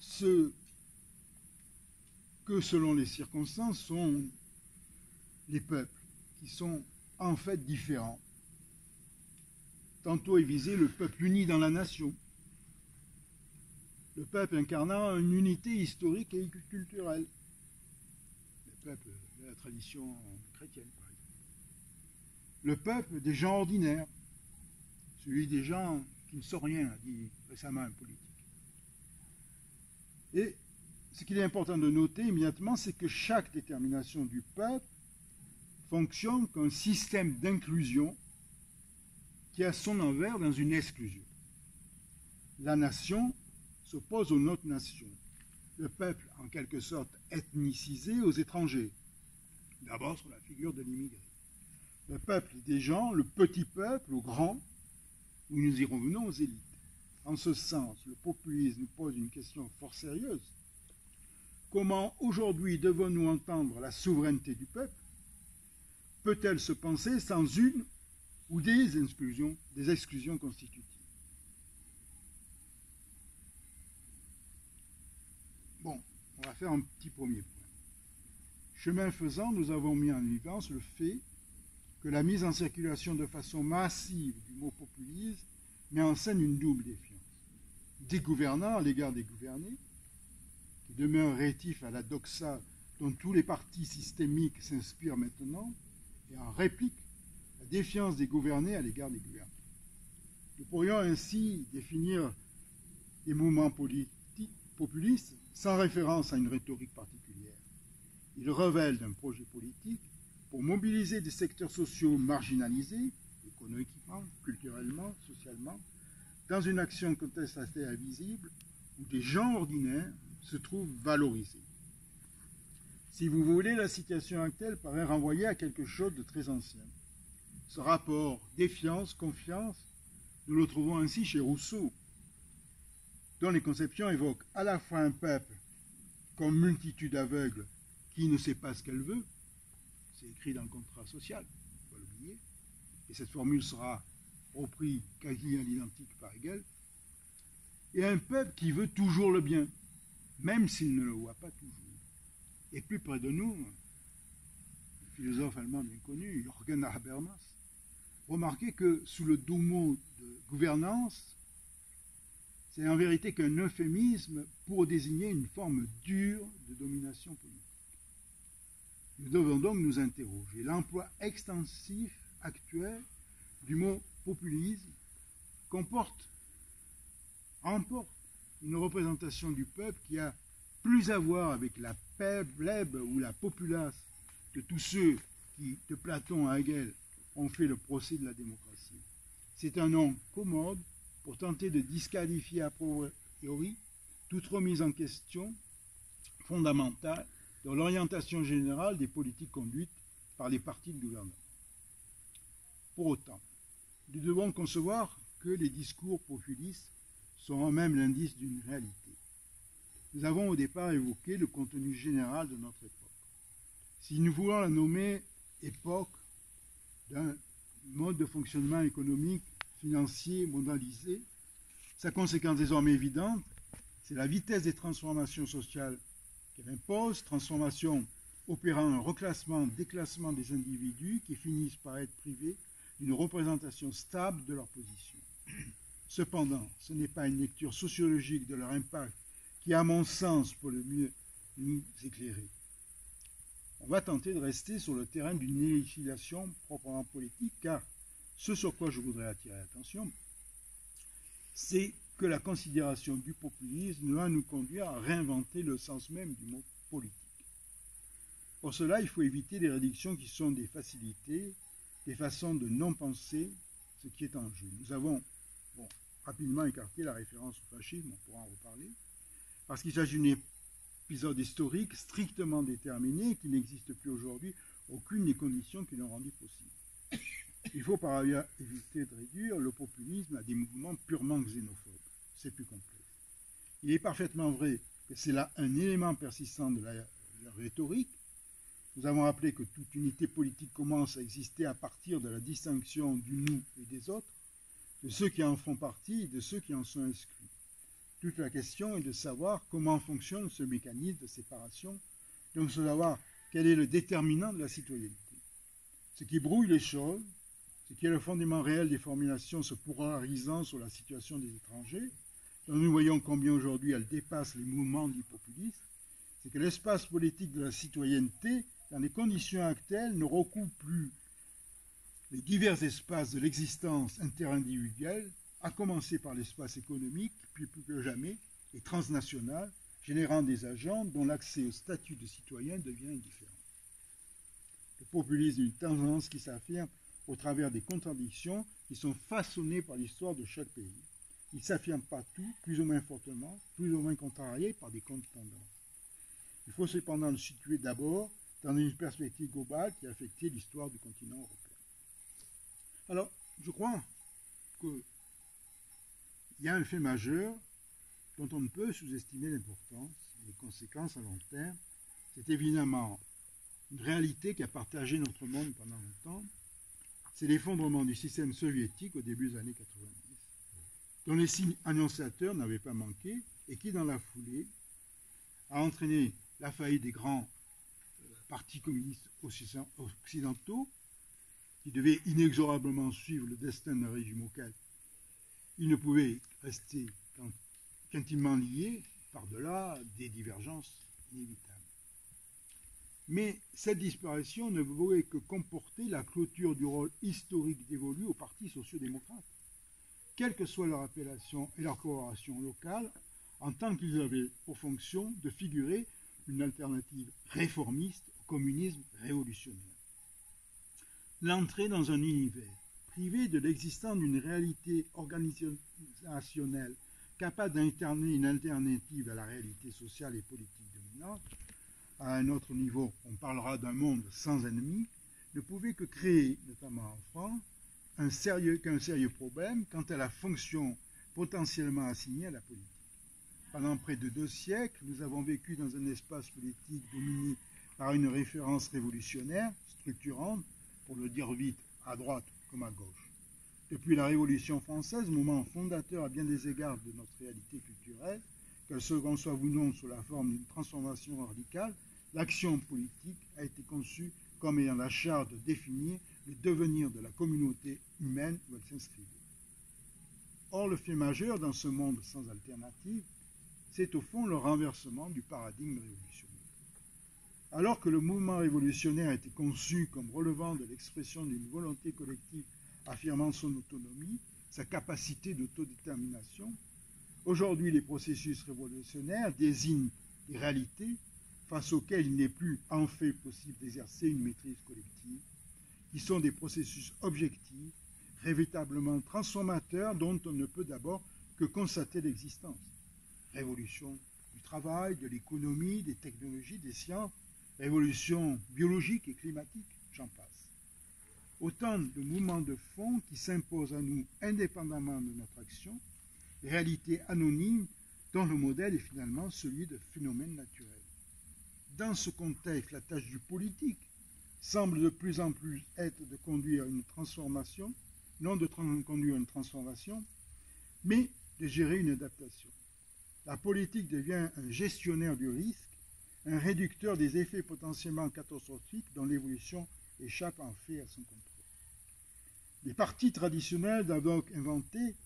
ceux que, selon les circonstances, sont les peuples, qui sont en fait différents. Tantôt est visé le peuple uni dans la nation, le peuple incarnant une unité historique et culturelle, le peuple de la tradition chrétienne, par exemple. Le peuple des gens ordinaires, celui des gens qui ne sont rien, a dit récemment un politique. Et ce qu'il est important de noter immédiatement, c'est que chaque détermination du peuple fonctionne comme un système d'inclusion qui a son envers dans une exclusion. La nation s'oppose aux autres nations. Le peuple, en quelque sorte, ethnicisé aux étrangers. D'abord sur la figure de l'immigré. Le peuple des gens, le petit peuple, au grand, où nous y revenons aux élites. En ce sens, le populisme nous pose une question fort sérieuse. Comment aujourd'hui devons-nous entendre la souveraineté du peuple? Peut-elle se penser sans une ou des exclusions constitutives? Bon, on va faire un petit premier point. Chemin faisant, nous avons mis en évidence le fait que la mise en circulation de façon massive du mot populisme met en scène une double défiance. Des gouvernants à l'égard des gouvernés, qui demeurent rétifs à la doxa dont tous les partis systémiques s'inspirent maintenant, et en réplique, la défiance des gouvernés à l'égard des gouvernés. Nous pourrions ainsi définir des mouvements populistes sans référence à une rhétorique particulière. Ils révèlent d'un projet politique pour mobiliser des secteurs sociaux marginalisés, économiquement, culturellement, socialement, dans une action contestataire visible où des gens ordinaires se trouvent valorisés. Si vous voulez, la situation actuelle paraît renvoyer à quelque chose de très ancien. Ce rapport défiance-confiance, nous le trouvons ainsi chez Rousseau, dont les conceptions évoquent à la fois un peuple comme multitude aveugle qui ne sait pas ce qu'elle veut, c'est écrit dans le contrat social, il ne faut pas l'oublier, et cette formule sera reprise quasi à l'identique par Hegel, et un peuple qui veut toujours le bien, même s'il ne le voit pas toujours. Et plus près de nous, philosophe allemand bien connu, Jürgen Habermas, remarquait que sous le doux mot de gouvernance, c'est en vérité qu'un euphémisme pour désigner une forme dure de domination politique. Nous devons donc nous interroger. L'emploi extensif actuel du mot populisme emporte une représentation du peuple qui a plus à voir avec la plèbe ou la populace que tous ceux qui, de Platon à Hegel, ont fait le procès de la démocratie. C'est un nom commode pour tenter de disqualifier a priori toute remise en question fondamentale dans l'orientation générale des politiques conduites par les partis de gouvernement. Pour autant, nous devons concevoir que les discours populistes sont eux-mêmes l'indice d'une réalité. Nous avons au départ évoqué le contenu général de notre époque. Si nous voulons la nommer époque d'un mode de fonctionnement économique, financier, mondialisé, sa conséquence désormais évidente, c'est la vitesse des transformations sociales qu'elle impose, transformations opérant un reclassement, déclassement des individus qui finissent par être privés d'une représentation stable de leur position. Cependant, ce n'est pas une lecture sociologique de leur impact qui, à mon sens, peut le mieux nous éclairer. On va tenter de rester sur le terrain d'une élucidation proprement politique, car ce sur quoi je voudrais attirer l'attention, c'est que la considération du populisme va nous conduire à réinventer le sens même du mot politique. Pour cela, il faut éviter les réductions qui sont des facilités, des façons de non penser ce qui est en jeu. Nous avons rapidement écarté la référence au fascisme, on pourra en reparler, parce qu'il s'agit d'un épisode historique strictement déterminé qui n'existe plus aujourd'hui aucune des conditions qui l'ont rendu possible. Il faut par ailleurs éviter de réduire le populisme à des mouvements purement xénophobes. C'est plus complexe. Il est parfaitement vrai que c'est là un élément persistant de la rhétorique. Nous avons rappelé que toute unité politique commence à exister à partir de la distinction du nous et des autres, de ceux qui en font partie et de ceux qui en sont exclus. Toute la question est de savoir comment fonctionne ce mécanisme de séparation, donc de savoir quel est le déterminant de la citoyenneté. Ce qui brouille les choses, ce qui est le fondement réel des formulations se polarisant sur la situation des étrangers, dont nous voyons combien aujourd'hui elle dépasse les mouvements du populisme, c'est que l'espace politique de la citoyenneté, dans les conditions actuelles, ne recoupe plus les divers espaces de l'existence interindividuelle, à commencer par l'espace économique, puis plus que jamais, et transnational, générant des agents dont l'accès au statut de citoyen devient indifférent. Le populisme est une tendance qui s'affirme au travers des contradictions qui sont façonnées par l'histoire de chaque pays. Il s'affirme partout, plus ou moins fortement, plus ou moins contrarié par des contre-tendances. Il faut cependant le situer d'abord dans une perspective globale qui a affecté l'histoire du continent européen. Alors, je crois qu'il y a un fait majeur dont on ne peut sous-estimer l'importance et les conséquences à long terme. C'est évidemment une réalité qui a partagé notre monde pendant longtemps. C'est l'effondrement du système soviétique au début des années 90, dont les signes annonciateurs n'avaient pas manqué et qui, dans la foulée, a entraîné la faillite des grands partis communistes occidentaux, qui devaient inexorablement suivre le destin d'un régime auquel ils ne pouvaient rester qu'intimement liés, par-delà des divergences inévitables. Mais cette disparition ne pouvait que comporter la clôture du rôle historique dévolu aux partis sociaux-démocrates, quelle que soit leur appellation et leur coloration locale, en tant qu'ils avaient pour fonction de figurer une alternative réformiste au communisme révolutionnaire. L'entrée dans un univers privé de l'existence d'une réalité organisationnelle capable d'incarner une alternative à la réalité sociale et politique dominante, à un autre niveau, on parlera d'un monde sans ennemis, ne pouvait que créer, notamment en France, un sérieux problème quant à la fonction potentiellement assignée à la politique. Pendant près de 2 siècles, nous avons vécu dans un espace politique dominé par une référence révolutionnaire, structurante, pour le dire vite, à droite comme à gauche. Depuis la Révolution française, moment fondateur à bien des égards de notre réalité culturelle, qu'elle se conçoive ou non sous la forme d'une transformation radicale, l'action politique a été conçue comme ayant la charge de définir le devenir de la communauté humaine où elle s'inscrit. Or, le fait majeur dans ce monde sans alternative, c'est au fond le renversement du paradigme révolutionnaire. Alors que le mouvement révolutionnaire a été conçu comme relevant de l'expression d'une volonté collective affirmant son autonomie, sa capacité d'autodétermination, aujourd'hui les processus révolutionnaires désignent des réalités face auxquelles il n'est plus en fait possible d'exercer une maîtrise collective, qui sont des processus objectifs, véritablement transformateurs dont on ne peut d'abord que constater l'existence. Révolution du travail, de l'économie, des technologies, des sciences, révolution biologique et climatique, j'en passe. Autant de mouvements de fond qui s'imposent à nous indépendamment de notre action, réalité anonyme dont le modèle est finalement celui de phénomènes naturels. Dans ce contexte, la tâche du politique semble de plus en plus être de conduire une transformation, non de conduire une transformation, mais de gérer une adaptation. La politique devient un gestionnaire du risque, un réducteur des effets potentiellement catastrophiques dont l'évolution échappe en fait à son contrôle. Les partis traditionnels doivent donc inventer,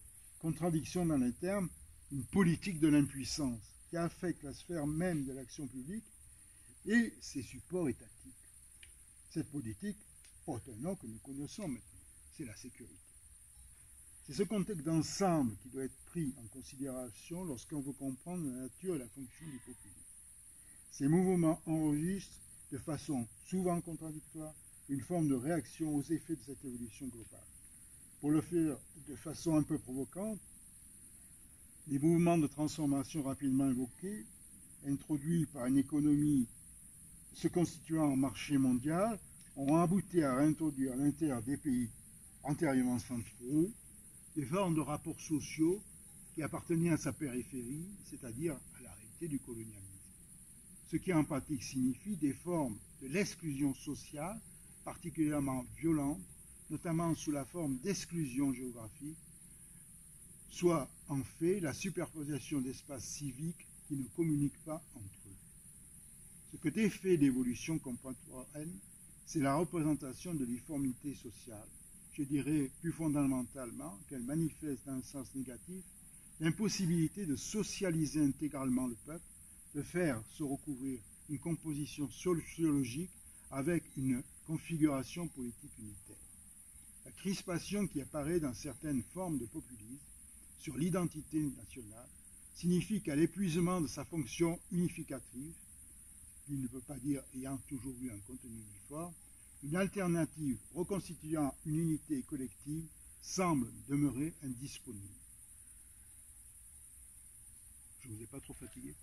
contradiction dans les termes, une politique de l'impuissance qui affecte la sphère même de l'action publique et ses supports étatiques. Cette politique porte un nom que nous connaissons maintenant, c'est la sécurité. C'est ce contexte d'ensemble qui doit être pris en considération lorsqu'on veut comprendre la nature et la fonction du populisme. Ces mouvements enregistrent de façon souvent contradictoire une forme de réaction aux effets de cette évolution globale. Pour le faire de façon un peu provocante, les mouvements de transformation rapidement évoqués, introduits par une économie se constituant en marché mondial, ont abouti à réintroduire à l'intérieur des pays antérieurement centraux des formes de rapports sociaux qui appartenaient à sa périphérie, c'est-à-dire à la réalité du colonialisme. Ce qui en pratique signifie des formes de l'exclusion sociale particulièrement violentes, notamment sous la forme d'exclusion géographique, soit en fait la superposition d'espaces civiques qui ne communiquent pas entre eux. Ce que défait l'évolution contemporaine, c'est la représentation de l'uniformité sociale. Je dirais plus fondamentalement qu'elle manifeste dans un sens négatif l'impossibilité de socialiser intégralement le peuple, de faire se recouvrir une composition sociologique avec une configuration politique unitaire. La crispation qui apparaît dans certaines formes de populisme sur l'identité nationale signifie qu'à l'épuisement de sa fonction unificative, qui ne peut pas dire ayant toujours eu un contenu uniforme, une alternative reconstituant une unité collective semble demeurer indisponible. Je ne vous ai pas trop fatigué.